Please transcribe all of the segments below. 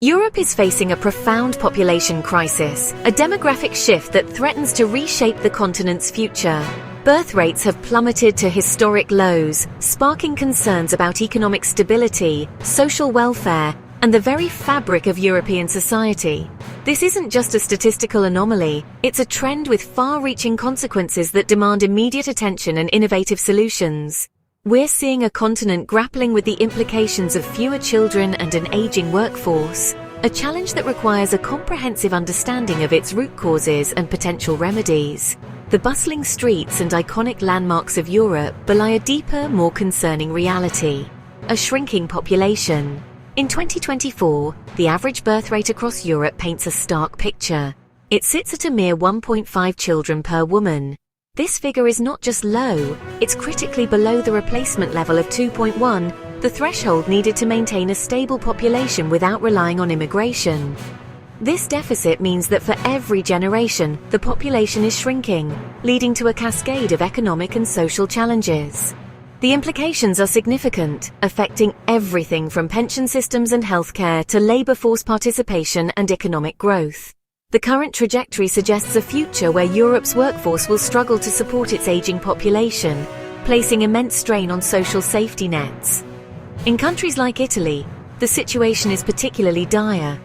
Europe is facing a profound population crisis, a demographic shift that threatens to reshape the continent's future. Birth rates have plummeted to historic lows, sparking concerns about economic stability, social welfare, and the very fabric of European society. This isn't just a statistical anomaly, it's a trend with far-reaching consequences that demand immediate attention and innovative solutions. We're seeing a continent grappling with the implications of fewer children and an aging workforce, a challenge that requires a comprehensive understanding of its root causes and potential remedies. The bustling streets and iconic landmarks of Europe belie a deeper, more concerning reality: a shrinking population. In 2024, the average birth rate across Europe paints a stark picture. It sits at a mere 1.5 children per woman. This figure is not just low, it's critically below the replacement level of 2.1, the threshold needed to maintain a stable population without relying on immigration. This deficit means that for every generation, the population is shrinking, leading to a cascade of economic and social challenges. The implications are significant, affecting everything from pension systems and healthcare to labor force participation and economic growth. The current trajectory suggests a future where Europe's workforce will struggle to support its aging population, placing immense strain on social safety nets. In countries like Italy, the situation is particularly dire.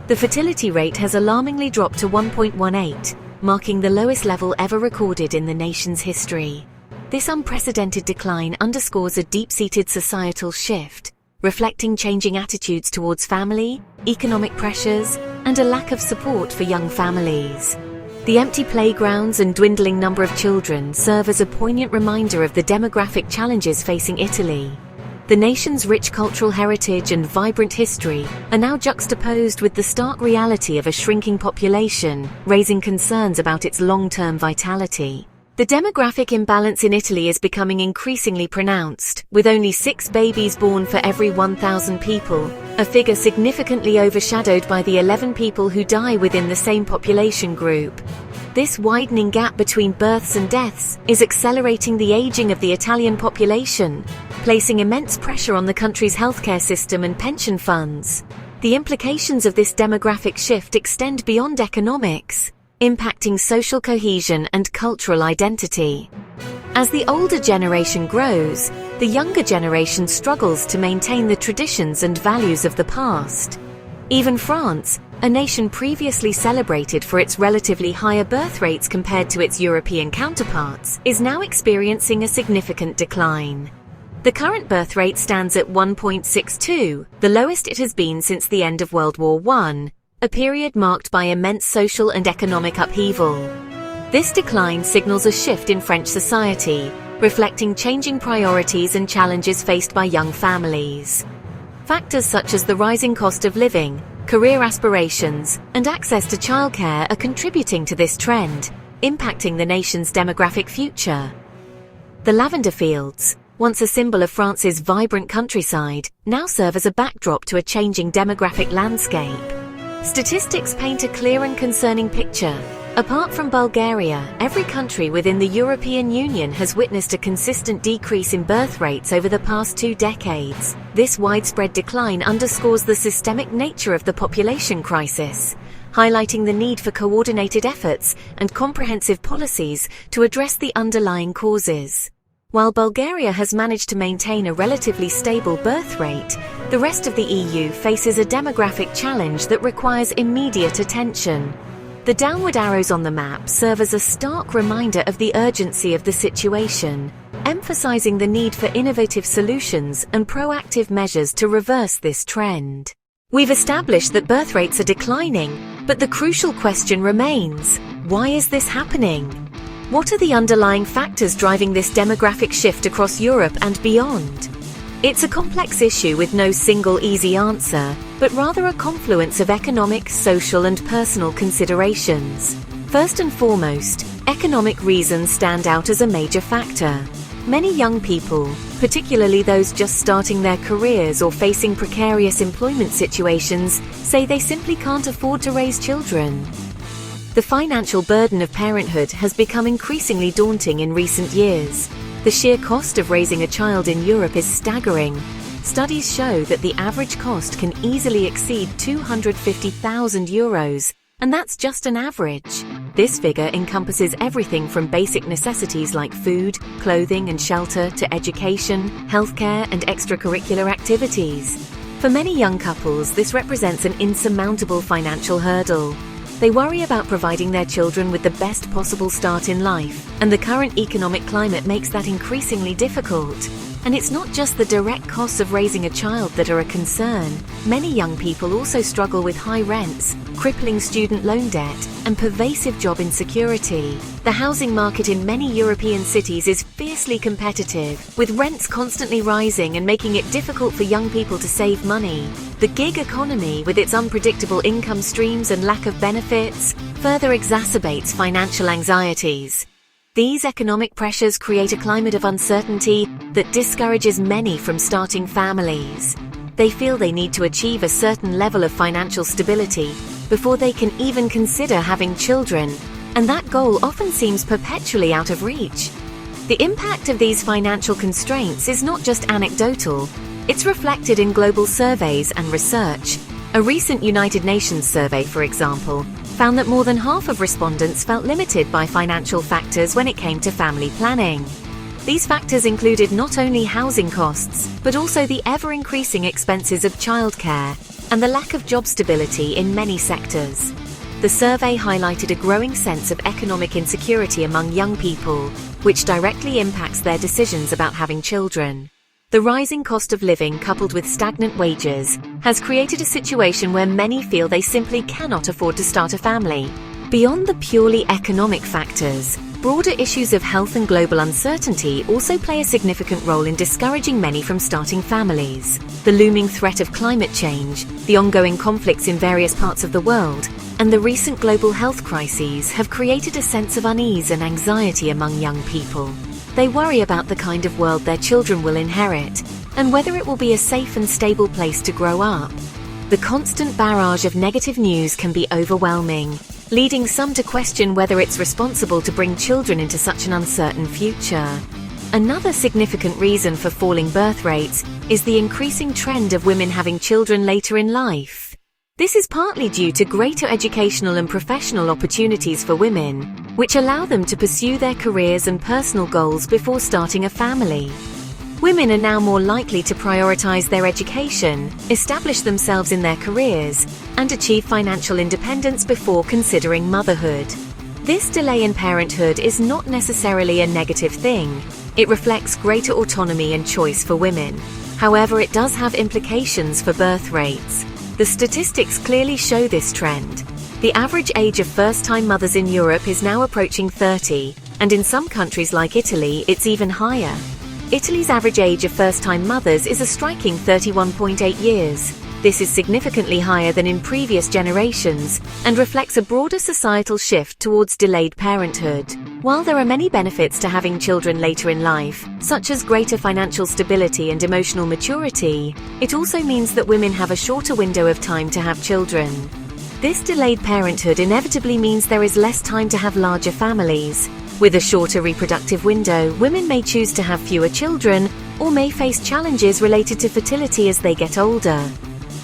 The fertility rate has alarmingly dropped to 1.18, marking the lowest level ever recorded in the nation's history. This unprecedented decline underscores a deep-seated societal shift, reflecting changing attitudes towards family, economic pressures, and a lack of support for young families. The empty playgrounds and dwindling number of children serve as a poignant reminder of the demographic challenges facing Italy. The nation's rich cultural heritage and vibrant history are now juxtaposed with the stark reality of a shrinking population, raising concerns about its long-term vitality. The demographic imbalance in Italy is becoming increasingly pronounced, with only 6 babies born for every 1,000 people, a figure significantly overshadowed by the 11 people who die within the same population group. This widening gap between births and deaths is accelerating the aging of the Italian population, placing immense pressure on the country's healthcare system and pension funds. The implications of this demographic shift extend beyond economics, impacting social cohesion and cultural identity. As the older generation grows, the younger generation struggles to maintain the traditions and values of the past. Even France, a nation previously celebrated for its relatively higher birth rates compared to its European counterparts, is now experiencing a significant decline. The current birth rate stands at 1.62, the lowest it has been since the end of World War I, a period marked by immense social and economic upheaval. This decline signals a shift in French society, reflecting changing priorities and challenges faced by young families. Factors such as the rising cost of living, career aspirations, and access to childcare are contributing to this trend, impacting the nation's demographic future. The lavender fields, once a symbol of France's vibrant countryside, now serve as a backdrop to a changing demographic landscape. Statistics paint a clear and concerning picture. Apart from Bulgaria, every country within the European Union has witnessed a consistent decrease in birth rates over the past 2 decades. This widespread decline underscores the systemic nature of the population crisis, highlighting the need for coordinated efforts and comprehensive policies to address the underlying causes. While Bulgaria has managed to maintain a relatively stable birth rate, the rest of the EU faces a demographic challenge that requires immediate attention. The downward arrows on the map serve as a stark reminder of the urgency of the situation, emphasizing the need for innovative solutions and proactive measures to reverse this trend. We've established that birth rates are declining, but the crucial question remains: why is this happening? What are the underlying factors driving this demographic shift across Europe and beyond? It's a complex issue with no single easy answer, but rather a confluence of economic, social, and personal considerations. First and foremost, economic reasons stand out as a major factor. Many young people, particularly those just starting their careers or facing precarious employment situations, say they simply can't afford to raise children. The financial burden of parenthood has become increasingly daunting in recent years. The sheer cost of raising a child in Europe is staggering. Studies show that the average cost can easily exceed €250,000, and that's just an average. This figure encompasses everything from basic necessities like food, clothing and shelter to education, healthcare and extracurricular activities. For many young couples, this represents an insurmountable financial hurdle. They worry about providing their children with the best possible start in life, and the current economic climate makes that increasingly difficult. And it's not just the direct costs of raising a child that are a concern. Many young people also struggle with high rents, crippling student loan debt, and pervasive job insecurity. The housing market in many European cities is fiercely competitive, with rents constantly rising and making it difficult for young people to save money. The gig economy, with its unpredictable income streams and lack of benefits, further exacerbates financial anxieties. These economic pressures create a climate of uncertainty that discourages many from starting families. They feel they need to achieve a certain level of financial stability before they can even consider having children, and that goal often seems perpetually out of reach. The impact of these financial constraints is not just anecdotal, it's reflected in global surveys and research. A recent United Nations survey, for example, found that more than half of respondents felt limited by financial factors when it came to family planning. These factors included not only housing costs, but also the ever-increasing expenses of childcare and the lack of job stability in many sectors. The survey highlighted a growing sense of economic insecurity among young people, which directly impacts their decisions about having children. The rising cost of living, coupled with stagnant wages, has created a situation where many feel they simply cannot afford to start a family. Beyond the purely economic factors, broader issues of health and global uncertainty also play a significant role in discouraging many from starting families. The looming threat of climate change, the ongoing conflicts in various parts of the world, and the recent global health crises have created a sense of unease and anxiety among young people. They worry about the kind of world their children will inherit, and whether it will be a safe and stable place to grow up. The constant barrage of negative news can be overwhelming, leading some to question whether it's responsible to bring children into such an uncertain future. Another significant reason for falling birth rates is the increasing trend of women having children later in life. This is partly due to greater educational and professional opportunities for women, which allow them to pursue their careers and personal goals before starting a family. Women are now more likely to prioritize their education, establish themselves in their careers, and achieve financial independence before considering motherhood. This delay in parenthood is not necessarily a negative thing. It reflects greater autonomy and choice for women. However, it does have implications for birth rates. The statistics clearly show this trend. The average age of first-time mothers in Europe is now approaching 30, and in some countries like Italy, it's even higher. Italy's average age of first-time mothers is a striking 31.8 years. This is significantly higher than in previous generations and reflects a broader societal shift towards delayed parenthood. While there are many benefits to having children later in life, such as greater financial stability and emotional maturity, it also means that women have a shorter window of time to have children. This delayed parenthood inevitably means there is less time to have larger families. With a shorter reproductive window, women may choose to have fewer children or may face challenges related to fertility as they get older.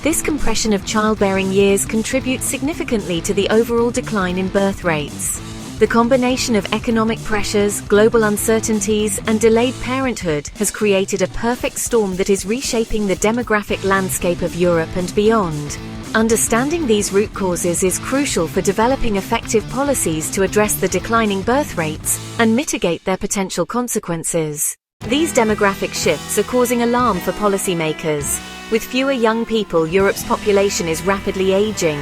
This compression of childbearing years contributes significantly to the overall decline in birth rates. The combination of economic pressures, global uncertainties, and delayed parenthood has created a perfect storm that is reshaping the demographic landscape of Europe and beyond. Understanding these root causes is crucial for developing effective policies to address the declining birth rates and mitigate their potential consequences. These demographic shifts are causing alarm for policymakers. With fewer young people, Europe's population is rapidly aging.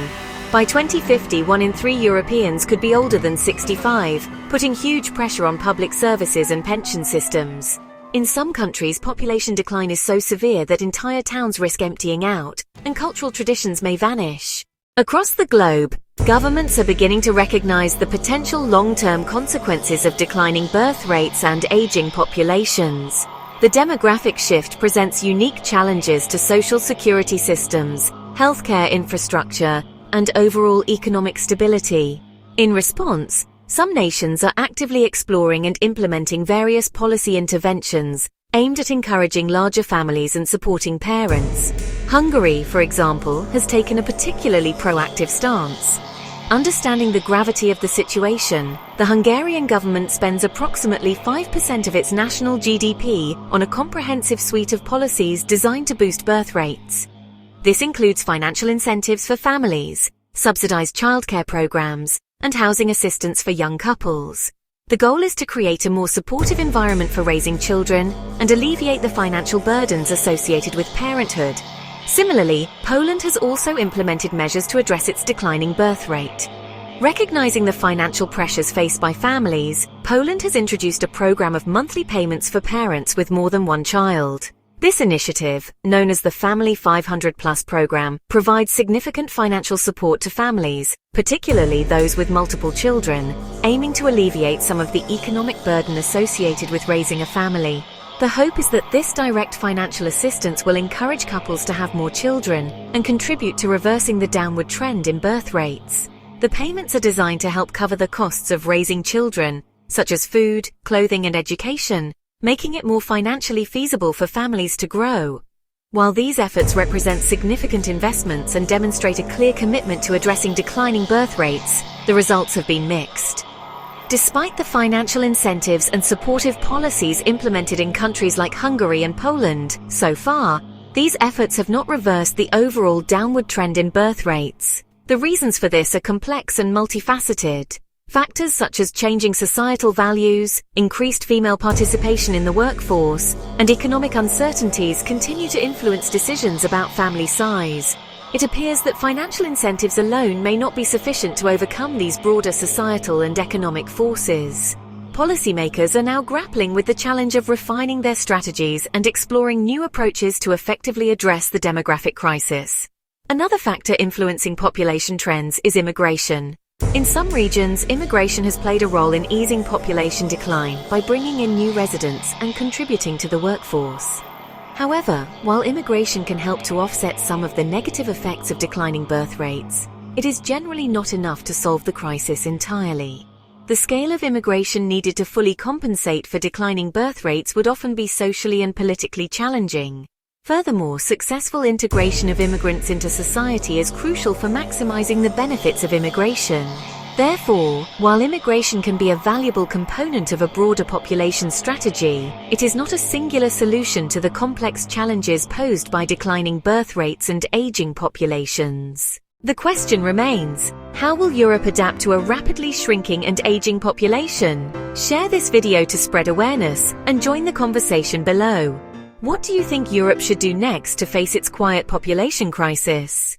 By 2050, 1 in 3 Europeans could be older than 65, putting huge pressure on public services and pension systems. In some countries, population decline is so severe that entire towns risk emptying out, and cultural traditions may vanish. Across the globe, governments are beginning to recognize the potential long-term consequences of declining birth rates and aging populations. The demographic shift presents unique challenges to social security systems, healthcare infrastructure, and overall economic stability. In response, some nations are actively exploring and implementing various policy interventions aimed at encouraging larger families and supporting parents. Hungary, for example, has taken a particularly proactive stance. Understanding the gravity of the situation, the Hungarian government spends approximately 5% of its national GDP on a comprehensive suite of policies designed to boost birth rates. This includes financial incentives for families, subsidized childcare programs, and housing assistance for young couples. The goal is to create a more supportive environment for raising children and alleviate the financial burdens associated with parenthood. Similarly, Poland has also implemented measures to address its declining birth rate. Recognizing the financial pressures faced by families, Poland has introduced a program of monthly payments for parents with more than one child. This initiative, known as the Family 500+ program, provides significant financial support to families, particularly those with multiple children, aiming to alleviate some of the economic burden associated with raising a family. The hope is that this direct financial assistance will encourage couples to have more children and contribute to reversing the downward trend in birth rates. The payments are designed to help cover the costs of raising children, such as food, clothing, and education, making it more financially feasible for families to grow. While these efforts represent significant investments and demonstrate a clear commitment to addressing declining birth rates, the results have been mixed. Despite the financial incentives and supportive policies implemented in countries like Hungary and Poland, so far, these efforts have not reversed the overall downward trend in birth rates. The reasons for this are complex and multifaceted. Factors such as changing societal values, increased female participation in the workforce, and economic uncertainties continue to influence decisions about family size. It appears that financial incentives alone may not be sufficient to overcome these broader societal and economic forces. Policymakers are now grappling with the challenge of refining their strategies and exploring new approaches to effectively address the demographic crisis. Another factor influencing population trends is immigration. In some regions, immigration has played a role in easing population decline by bringing in new residents and contributing to the workforce. However, while immigration can help to offset some of the negative effects of declining birth rates, it is generally not enough to solve the crisis entirely. The scale of immigration needed to fully compensate for declining birth rates would often be socially and politically challenging. Furthermore, successful integration of immigrants into society is crucial for maximizing the benefits of immigration. Therefore, while immigration can be a valuable component of a broader population strategy, it is not a singular solution to the complex challenges posed by declining birth rates and aging populations. The question remains, how will Europe adapt to a rapidly shrinking and aging population? Share this video to spread awareness and join the conversation below. What do you think Europe should do next to face its quiet population crisis?